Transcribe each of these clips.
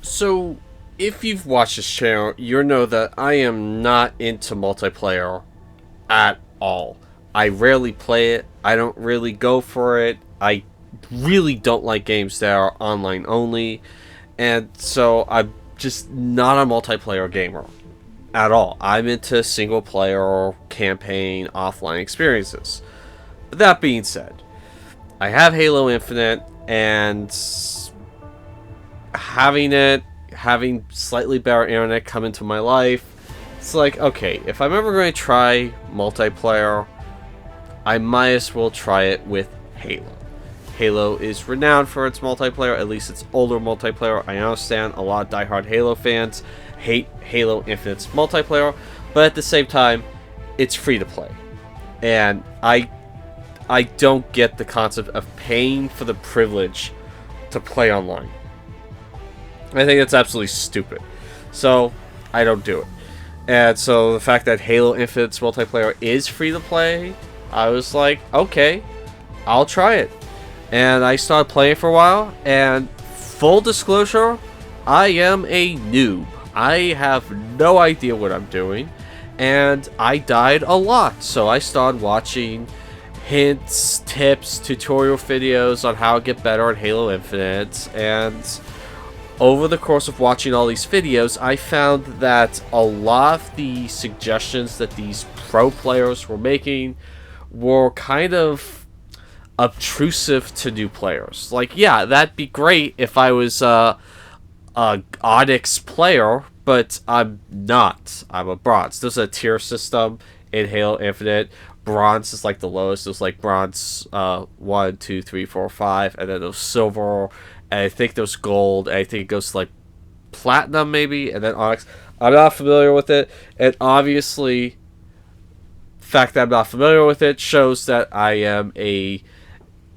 So, if you've watched this channel, you know that I am not into multiplayer at all. I rarely play it. I don't really go for it. I really don't like games that are online only. And so I'm just not a multiplayer gamer at all. I'm into single player, campaign, offline experiences. But that being said, I have Halo Infinite, and having slightly better internet come into my life, it's like, okay, if I'm ever going to try multiplayer, I might as well try it with Halo. Halo is renowned for its multiplayer, at least its older multiplayer. I understand a lot of diehard Halo fans hate Halo Infinite's multiplayer, but at the same time, it's free to play. And I don't get the concept of paying for the privilege to play online. I think it's absolutely stupid. So, I don't do it. And so, the fact that Halo Infinite's multiplayer is free to play, I was like, okay, I'll try it. And I started playing for a while, and full disclosure, I am a noob. I have no idea what I'm doing, and I died a lot. So I started watching hints, tips, tutorial videos on how to get better at Halo Infinite, and over the course of watching all these videos, I found that a lot of the suggestions that these pro players were making were kind of obtrusive to new players. Like, yeah, that'd be great if I was a Onyx player, but I'm not. I'm a Bronze. There's a tier system in Halo Infinite. Bronze is like the lowest. There's like Bronze 1, 2, 3, 4, 5, and then there's Silver, and I think there's Gold, and I think it goes to like Platinum maybe, and then Onyx. I'm not familiar with it, and obviously the fact that I'm not familiar with it shows that I am a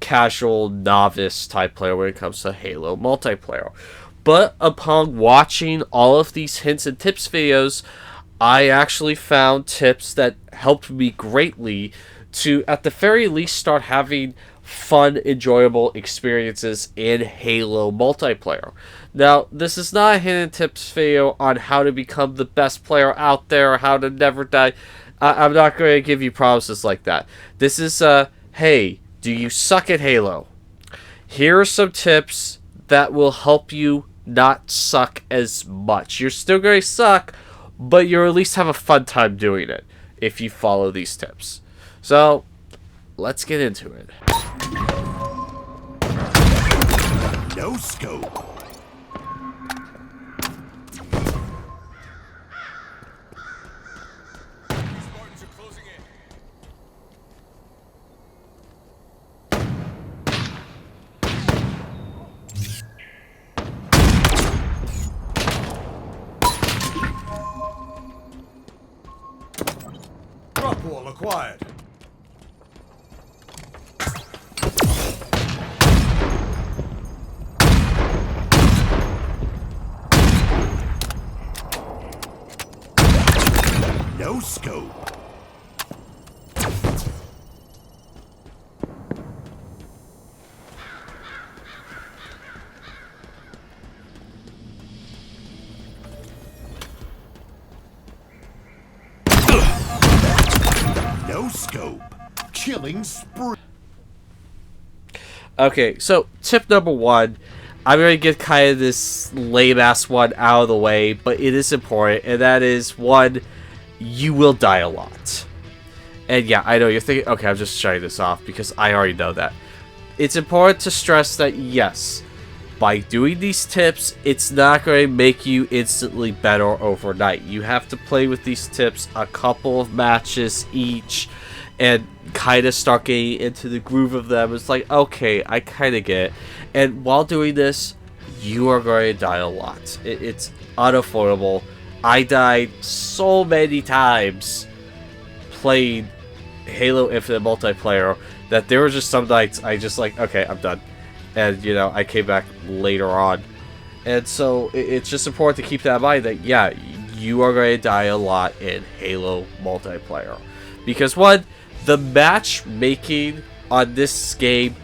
casual novice type player when it comes to Halo multiplayer. But upon watching all of these hints and tips videos, I actually found tips that helped me greatly to, at the very least, start having fun, enjoyable experiences in Halo multiplayer. Now, this is not a hidden tips video on how to become the best player out there, how to never die. I'm not going to give you promises like that. This is, hey, do you suck at Halo? Here are some tips that will help you not suck as much. You're still going to suck, but you'll at least have a fun time doing it if you follow these tips. So, let's get into it. No scope. Spartans are closing in. Drop wall acquired. No scope. No scope. Killing spree. Okay, so tip number one, I'm going to get kind of this lame-ass one out of the way, but it is important, and that is, one, you will die a lot. And yeah, I know you're thinking, okay, I'm just shutting this off because I already know that. It's important to stress that, yes, by doing these tips, it's not going to make you instantly better overnight. You have to play with these tips a couple of matches each and kind of start getting into the groove of them. It's like, okay, I kind of get it. And while doing this, you are going to die a lot. It's unavoidable. I died so many times playing Halo Infinite multiplayer that there were just some nights I just like, okay, I'm done. And, you know, I came back later on. And so it's just important to keep that in mind that, yeah, you are going to die a lot in Halo multiplayer. Because, one, the matchmaking on this game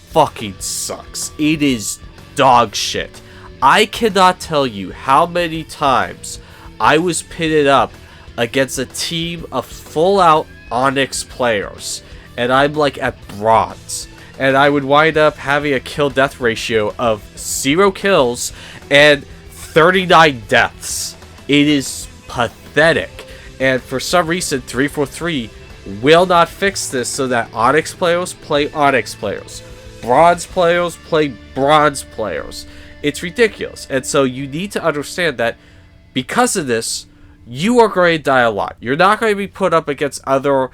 fucking sucks. It is dog shit. I cannot tell you how many times I was pitted up against a team of full-out Onyx players, and I'm like at bronze, and I would wind up having a kill-death ratio of 0 kills and 39 deaths. It is pathetic, and for some reason 343 will not fix this so that Onyx players play Onyx players, Bronze players play Bronze players. It's ridiculous, and so you need to understand that because of this, you are going to die a lot. You're not going to be put up against other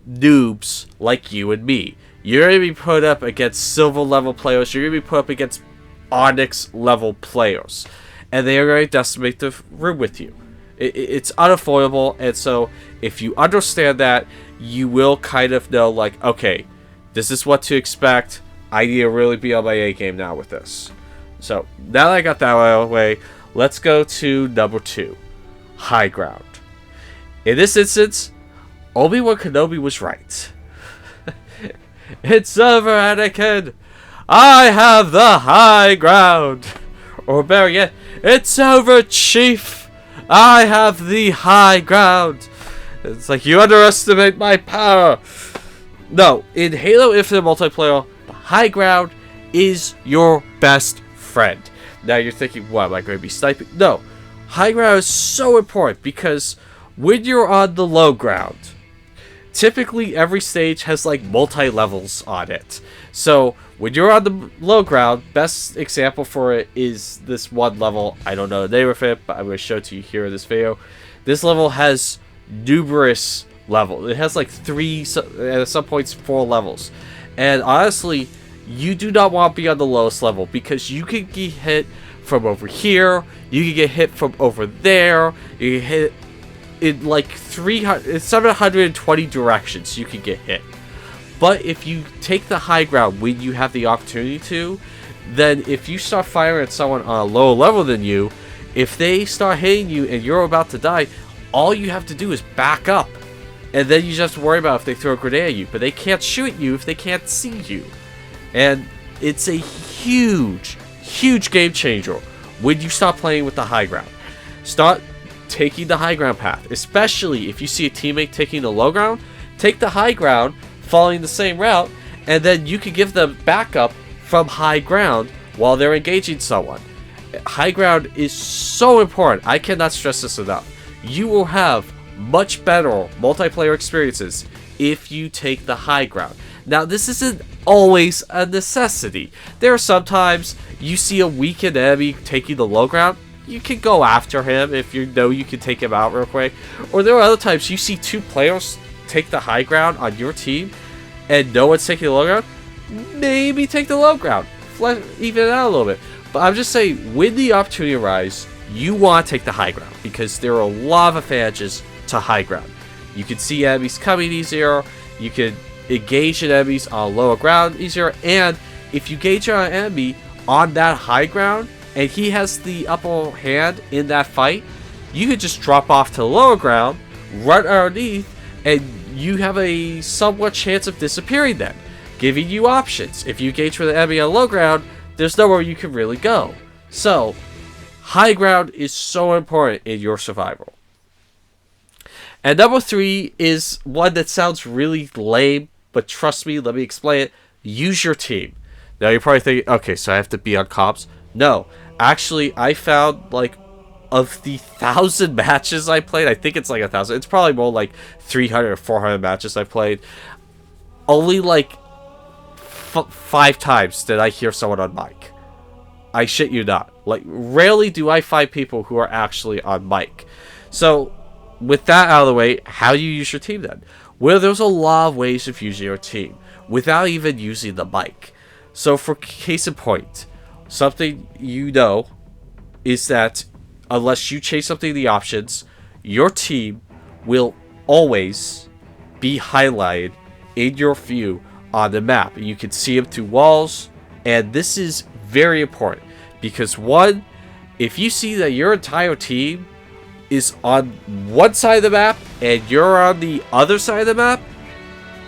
noobs like you and me. You're going to be put up against silver level players. You're going to be put up against Onyx level players, and they are going to decimate the room with you. It's unavoidable, and so if you understand that, you will kind of know, like, okay, this is what to expect. I need to really be on my A game now with this. So now that I got that out of the way, let's go to number 2, high ground. In this instance, Obi-Wan Kenobi was right. It's over, Anakin. I have the high ground. Or better yet, it's over, Chief. I have the high ground. It's like you underestimate my power. No, in Halo Infinite multiplayer, the high ground is your best friend. Now you're thinking, what, am I going to be sniping? No, high ground is so important because when you're on the low ground, typically every stage has like multi-levels on it. So when you're on the low ground, best example for it is this one level. I don't know the name of it, but I'm going to show it to you here in this video. This level has numerous levels. It has like 3, at some points 4 levels. And honestly, you do not want to be on the lowest level because you can get hit from over here, you can get hit from over there, you can hit in like 720 directions you can get hit. But if you take the high ground when you have the opportunity to, then if you start firing at someone on a lower level than you, if they start hitting you and you're about to die, all you have to do is back up. And then you just have to worry about if they throw a grenade at you. But they can't shoot you if they can't see you. And it's a huge, huge game changer when you stop playing with the high ground. Start taking the high ground path. Especially if you see a teammate taking the low ground, take the high ground, following the same route, and then you can give them backup from high ground while they're engaging someone. High ground is so important. I cannot stress this enough. You will have much better multiplayer experiences if you take the high ground. Now, this isn't always a necessity. There are sometimes you see a weakened enemy taking the low ground. You can go after him if you know you can take him out real quick. Or there are other times you see 2 players take the high ground on your team and no one's taking the low ground. Maybe take the low ground. Even it out a little bit. But I'm just saying, when the opportunity arises, you want to take the high ground because there are a lot of advantages to high ground. You can see enemies coming easier, you can engage in enemies on lower ground easier, and if you engage on an enemy on that high ground and he has the upper hand in that fight, you could just drop off to the lower ground, run underneath, and you have a somewhat chance of disappearing then, giving you options. If you engage with an enemy on low ground, there's nowhere you can really go. So high ground is so important in your survival. And number 3 is one that sounds really lame, but trust me, let me explain it. Use your team. Now you're probably thinking, okay, so I have to be on comps. No, actually, I found like of the 1,000 matches I played, I think it's like 1,000. It's probably more like 300 or 400 matches I played. Only like 5 times did I hear someone on mic. I shit you not. Like, rarely do I find people who are actually on mic. So, with that out of the way, how do you use your team then? Well, there's a lot of ways of using your team without even using the mic. So, for case in point, something you know is that unless you change something in the options, your team will always be highlighted in your view on the map. You can see them through walls, and this is very important because, one, if you see that your entire team is on one side of the map and you're on the other side of the map,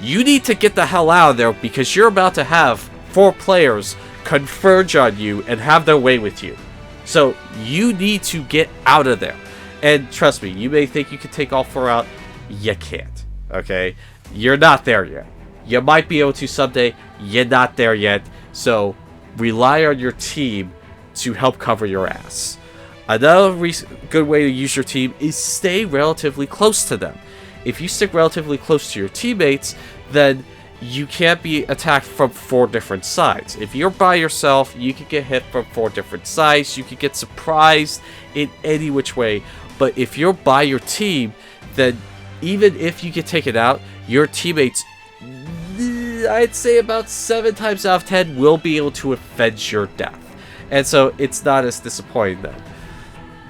you need to get the hell out of there because you're about to have 4 players converge on you and have their way with you. So you need to get out of there. And trust me, you may think you can take all 4 out. You can't. Okay? You're not there yet. You might be able to someday. You're not there yet. So rely on your team to help cover your ass. Another good way to use your team is stay relatively close to them. If you stick relatively close to your teammates, then you can't be attacked from 4 different sides. If you're by yourself, you can get hit from 4 different sides. You can get surprised in any which way. But if you're by your team, then even if you get taken out, your teammates, I'd say about 7 times out of 10, will be able to avenge your death. And so it's not as disappointing then.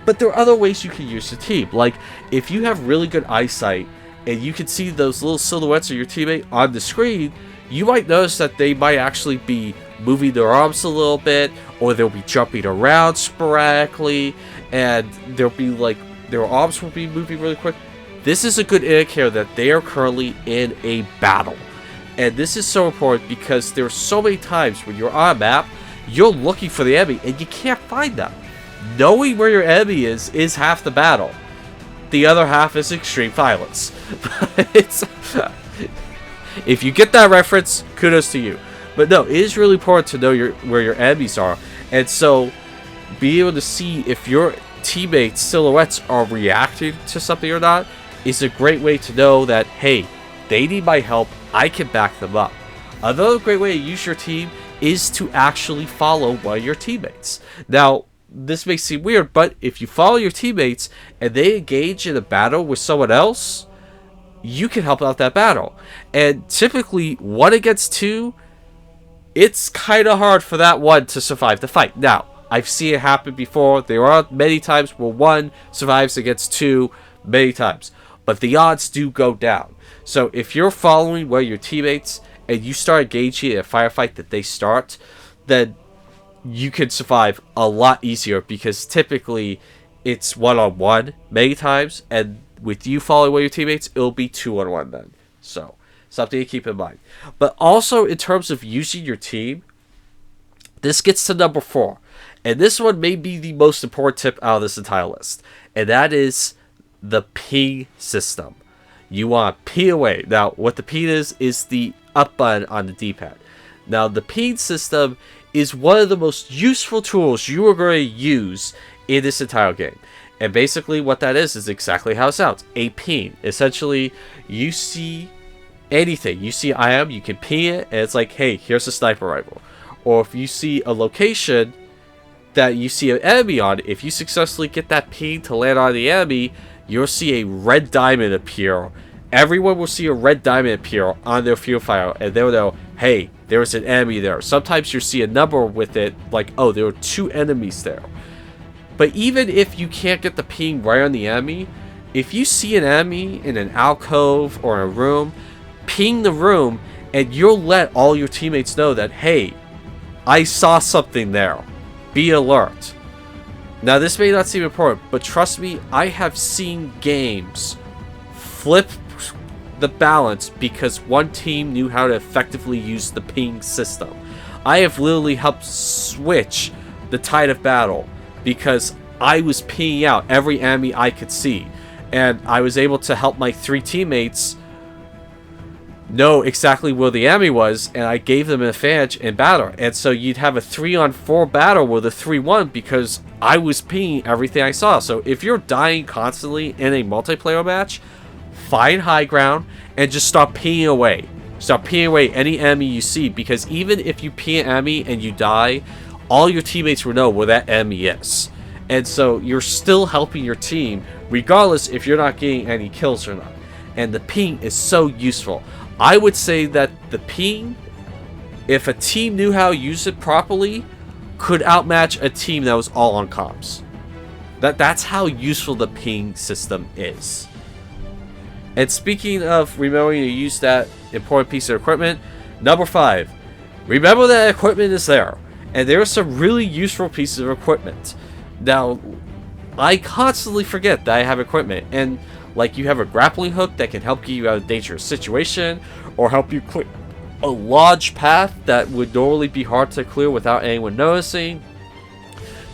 But there are other ways you can use your team. Like, if you have really good eyesight, and you can see those little silhouettes of your teammate on the screen, you might notice that they might actually be moving their arms a little bit, or they'll be jumping around sporadically, and there'll be like, their arms will be moving really quick. This is a good indicator that they are currently in a battle. And this is so important because there are so many times when you're on a map, you're looking for the enemy, and you can't find them. Knowing where your enemy is half the battle. The other half is extreme violence. If you get that reference, kudos to you. But no, it is really important to know where your enemies are. And so, being able to see if your teammates' silhouettes are reacting to something or not is a great way to know that, hey, they need my help, I can back them up. Another great way to use your team is to actually follow one of your teammates. Now, this may seem weird, but if you follow your teammates and they engage in a battle with someone else, you can help out that battle. And typically, 1 against 2, it's kind of hard for that one to survive the fight. Now, I've seen it happen before. There are many times where 1 survives against 2, many times. But the odds do go down. So if you're following one of your teammates and you start engaging in a firefight that they start, then you can survive a lot easier because typically it's 1-on-1 many times, and with you following one of your teammates, it'll be 2-on-1 then. So, something to keep in mind. But also, in terms of using your team, this gets to number 4. And this one may be the most important tip out of this entire list. And that is the ping system. You want to ping away. Now, what the ping is the up button on the D-pad. Now, the ping system is one of the most useful tools you are going to use in this entire game. And basically what that is exactly how it sounds. A ping. Essentially, you see anything. You see IM, you can ping it, and it's like, hey, here's a sniper rifle. Or if you see a location that you see an enemy on, if you successfully get that ping to land on the enemy, you'll see a red diamond appear. Everyone will see a red diamond appear on their field file, and they'll know, hey, there's an enemy there. Sometimes you'll see a number with it, like, oh, there are 2 enemies there. But even if you can't get the ping right on the enemy, if you see an enemy in an alcove or a room, ping the room, and you'll let all your teammates know that, hey, I saw something there. Be alert. Now, this may not seem important, but trust me, I have seen games flip the balance because one team knew how to effectively use the ping system. I have literally helped switch the tide of battle because I was pinging out every enemy I could see, and I was able to help my 3 teammates know exactly where the enemy was, and I gave them an advantage in battle. And so you'd have a 3-on-4 battle with a 3-1 because I was pinging everything I saw. So if you're dying constantly in a multiplayer match, find high ground and just start pinging away. Start pinging away any enemy you see, because even if you ping an enemy and you die, all your teammates will know where that enemy is. And so you're still helping your team regardless if you're not getting any kills or not. And the ping is so useful. I would say that the ping, if a team knew how to use it properly, could outmatch a team that was all on comms. That's how useful the ping system is. And speaking of remembering to use that important piece of equipment, number 5, remember that equipment is there. And there are some really useful pieces of equipment. Now, I constantly forget that I have equipment, and like you have a grappling hook that can help get you out of a dangerous situation, or help you clear a large path that would normally be hard to clear without anyone noticing.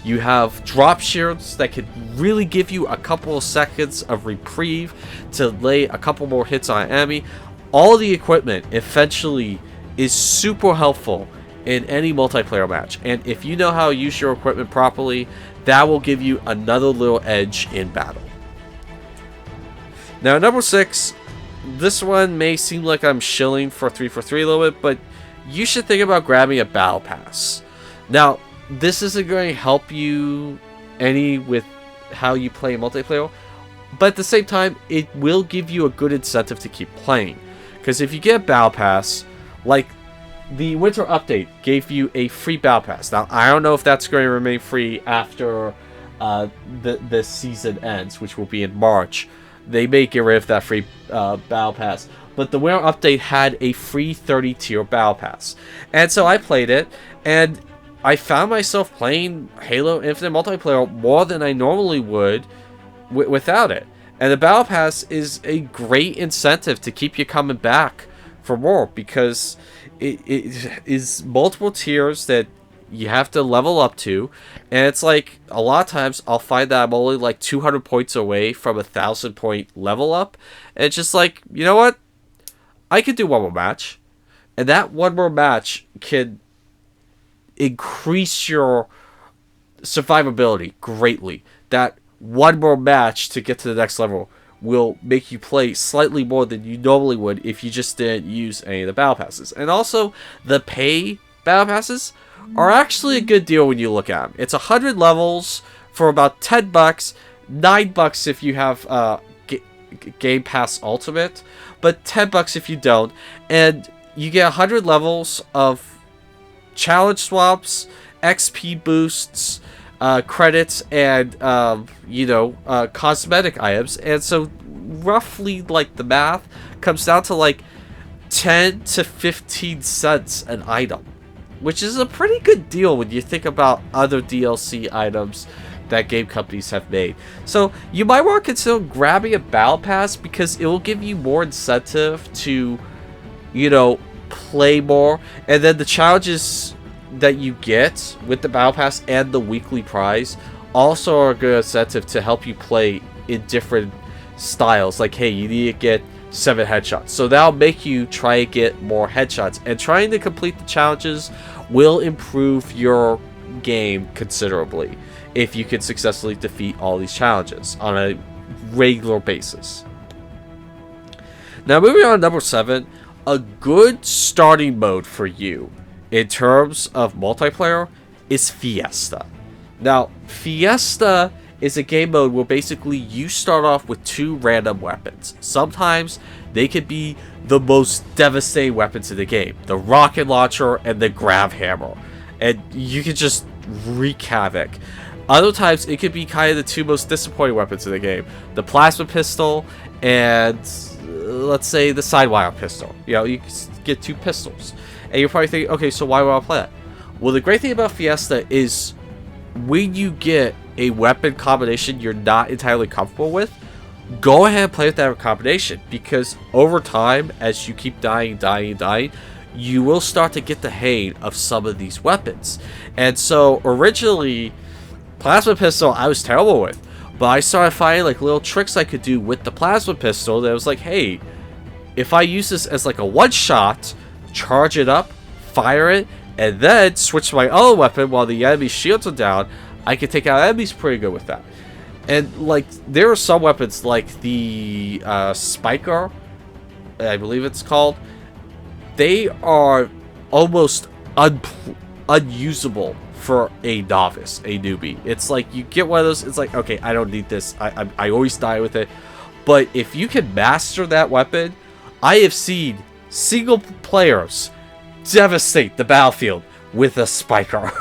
You have drop shields that could really give you a couple of seconds of reprieve to lay a couple more hits on an enemy. All the equipment eventually is super helpful in any multiplayer match, and if you know how to use your equipment properly, that will give you another little edge in battle. Now, number 6, this one may seem like I'm shilling for 3 for 3 a little bit, but you should think about grabbing a battle pass. Now, this isn't going to help you any with how you play multiplayer, but at the same time, it will give you a good incentive to keep playing. Because if you get a battle pass, like the winter update gave you a free battle pass. Now, I don't know if that's going to remain free after the season ends, which will be in March. They may get rid of that free battle pass. But the winter update had a free 30-tier battle pass. And so I played it, and I found myself playing Halo Infinite multiplayer more than I normally would without it. And the battle pass is a great incentive to keep you coming back for more, because it is multiple tiers that you have to level up to, and it's like a lot of times I'll find that I'm only like 200 points away from a 1,000 point level up, and it's just like, you know what, I could do one more match, and that one more match can increase your survivability greatly. That one more match to get to the next level will make you play slightly more than you normally would if you just didn't use any of the battle passes. And also, the pay battle passes are actually a good deal when you look at them. It's 100 levels for about $10, $9 if you have Game Pass Ultimate, but $10 if you don't. And you get 100 levels of challenge swaps, XP boosts, credits, and cosmetic items. And so roughly, like, the math comes down to like 10 to 15 cents an item, which is a pretty good deal when you think about other DLC items that game companies have made. So you might want to consider grabbing a battle pass, because it will give you more incentive to, play more. And then the challenges that you get with the battle pass and the weekly prize also are a good incentive to help you play in different styles. Like, hey, you need to get 7 headshots, so that'll make you try to get more headshots, and trying to complete the challenges will improve your game considerably if you can successfully defeat all these challenges on a regular basis. Now, moving on to number 7, a good starting mode for you in terms of multiplayer is Fiesta. Now, Fiesta is a game mode where basically you start off with 2 random weapons. Sometimes they could be the most devastating weapons in the game, the rocket launcher and the grav hammer, and you can just wreak havoc. Other times it could be kind of the 2 most disappointing weapons in the game, the plasma pistol and let's say the sidewire pistol. You get 2 pistols, and you're probably thinking, okay, so why would I play that? Well, the great thing about Fiesta is when you get a weapon combination you're not entirely comfortable with, go ahead and play with that combination, because over time, as you keep dying, you will start to get the hang of some of these weapons. And so originally, plasma pistol I was terrible with, but I started finding like little tricks I could do with the plasma pistol that was like, hey, if I use this as like a one shot, charge it up, fire it, and then switch to my other weapon while the enemy's shields are down, I can take out enemies pretty good with that. And like, there are some weapons like the Spiker, I believe it's called. They are almost unusable for a novice, a newbie. It's like you get one of those, it's like, okay, I don't need this. I always die with it. But if you can master that weapon, I have seen single players devastate the battlefield with a Spiker.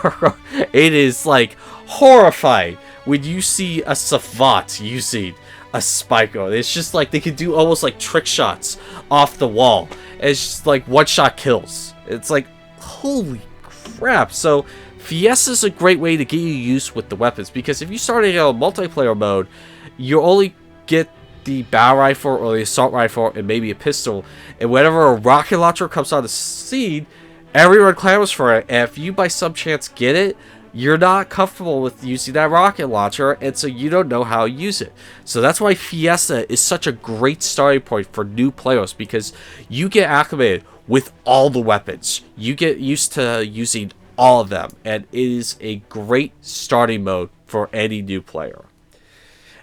It is like horrifying when you see a savant using a Spiker. It's just like they can do almost like trick shots off the wall. It's just like one-shot kills. It's like, holy crap. So Fiesta is a great way to get you used with the weapons, because if you start in a multiplayer mode, you only get the battle rifle or the assault rifle and maybe a pistol, and whenever a rocket launcher comes on the scene, everyone clamors for it, and if you by some chance get it, you're not comfortable with using that rocket launcher, and so you don't know how to use it. So that's why Fiesta is such a great starting point for new players, because you get acclimated with all the weapons. You get used to using all of them, and it is a great starting mode for any new player.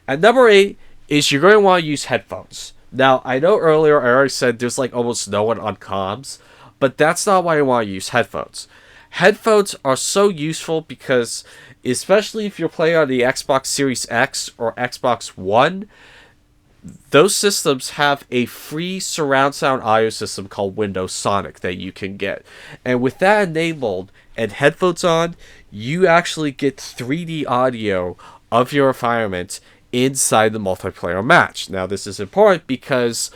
At number 8 is you're going to want to use headphones. Now, I know earlier I already said there's like almost no one on comms, but that's not why I want to use headphones. Headphones are so useful because, especially if you're playing on the Xbox Series X or Xbox One, those systems have a free surround sound audio system called Windows Sonic that you can get. And with that enabled and headphones on, you actually get 3D audio of your environment inside the multiplayer match. Now, this is important because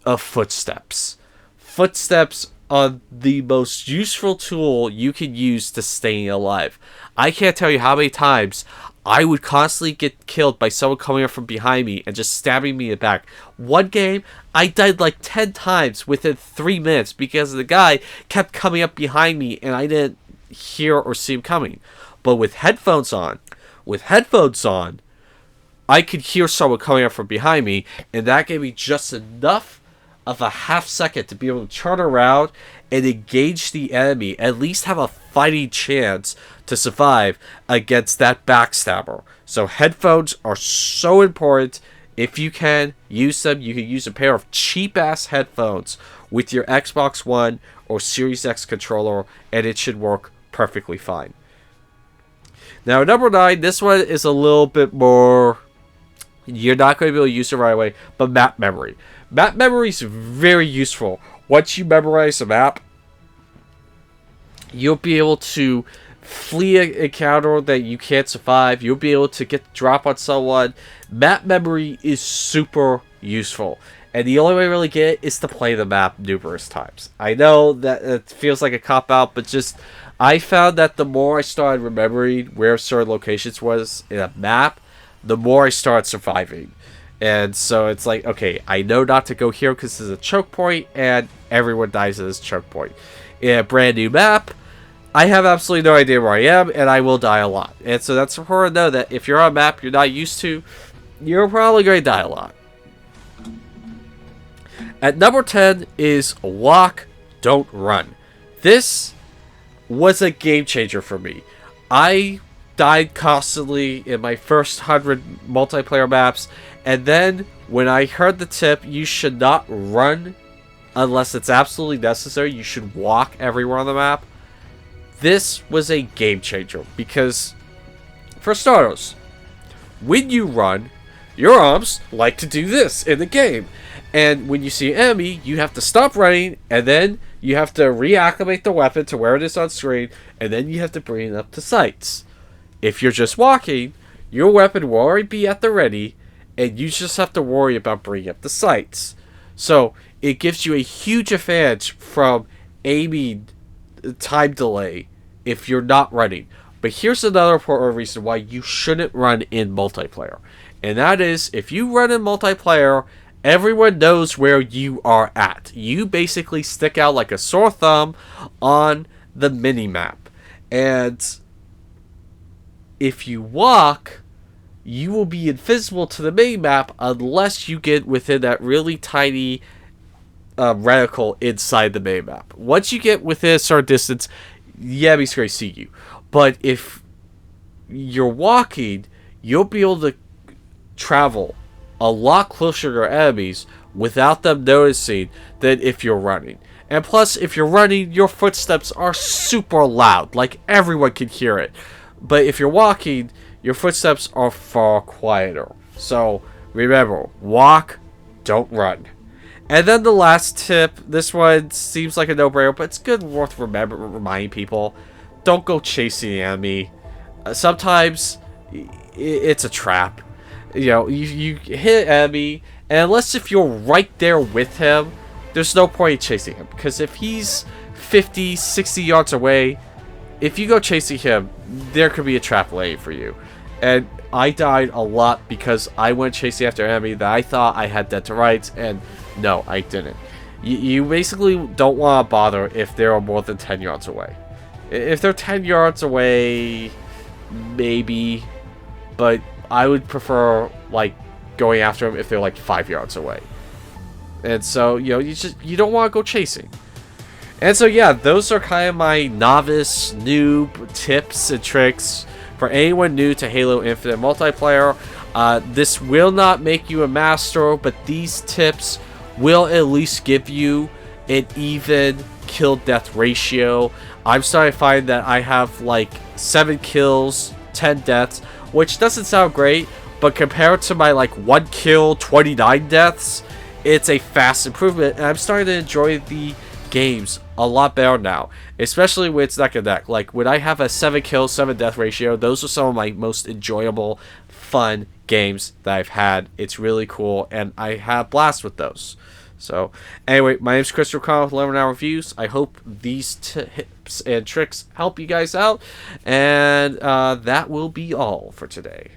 of footsteps. Footsteps are the most useful tool you can use to stay alive. I can't tell you how many times I would constantly get killed by someone coming up from behind me and just stabbing me in the back. One game, I died like 10 times within 3 minutes because the guy kept coming up behind me and I didn't hear or see him coming. But with headphones on, I could hear someone coming up from behind me, and that gave me just enough of a half second to be able to turn around and engage the enemy, at least have a fighting chance to survive against that backstabber. So headphones are so important. If you can use them, you can use a pair of cheap-ass headphones with your Xbox One or Series X controller, and it should work perfectly fine. Now, number 9, this one is a little bit more... You're not going to be able to use it right away, but map memory. Map memory is very useful. Once you memorize a map, you'll be able to flee an encounter that you can't survive. You'll be able to get the drop on someone. Map memory is super useful. And the only way to really get it is to play the map numerous times. I know that it feels like a cop-out, but just... I found that the more I started remembering where certain locations was in a map, the more I started surviving. And so it's like, okay, I know not to go here because this is a choke point, and everyone dies at this choke point. In a brand new map, I have absolutely no idea where I am, and I will die a lot. And so that's important to know that if you're on a map you're not used to, you're probably going to die a lot. At number 10 is walk, don't run. This was a game changer for me. I died constantly in my first 100 multiplayer maps, and then when I heard the tip, you should not run unless it's absolutely necessary, you should walk everywhere on the map, this was a game changer, because for starters, when you run, your arms like to do this in the game, and when you see an enemy, you have to stop running, and then you have to reacclimate the weapon to where it is on screen, and then you have to bring it up to sights. If you're just walking, your weapon will already be at the ready, and you just have to worry about bringing up the sights. So, it gives you a huge advantage from aiming time delay if you're not running. But here's another important reason why you shouldn't run in multiplayer. And that is, if you run in multiplayer, everyone knows where you are at. You basically stick out like a sore thumb on the minimap. And if you walk, you will be invisible to the minimap unless you get within that really tiny reticle inside the minimap. Once you get within a certain distance, the enemy's going to see you. But if you're walking, you'll be able to travel a lot closer to your enemies without them noticing than if you're running. And plus, if you're running, your footsteps are super loud. Like, everyone can hear it. But if you're walking, your footsteps are far quieter. So, remember, walk, don't run. And then the last tip, this one seems like a no-brainer, but it's good worth reminding people. Don't go chasing the enemy. Sometimes, it's a trap. You know, you hit an enemy, and unless if you're right there with him, there's no point in chasing him. Because if he's 50, 60 yards away, if you go chasing him, there could be a trap waiting for you. And I died a lot because I went chasing after an enemy that I thought I had dead to rights, and no, I didn't. You basically don't want to bother if they are more than 10 yards away. If they're 10 yards away, maybe, but I would prefer like going after them if they're like 5 yards away. And so, you know, you don't want to go chasing. And so yeah, those are kind of my novice noob tips and tricks for anyone new to Halo Infinite multiplayer. This will not make you a master, but these tips will at least give you an even kill death ratio. I'm starting to find that I have like 7 kills, 10 deaths, which doesn't sound great, but compared to my like 1 kill, 29 deaths, it's a fast improvement, and I'm starting to enjoy the games a lot better now, especially when it's neck and neck. Like when I have a 7 kill, 7 death ratio, those are some of my most enjoyable, fun games that I've had. It's really cool, and I have blast with those. So anyway, my name's Chris O'Connell with 11 Hour Reviews. I hope these tips and tricks help you guys out, and that will be all for today.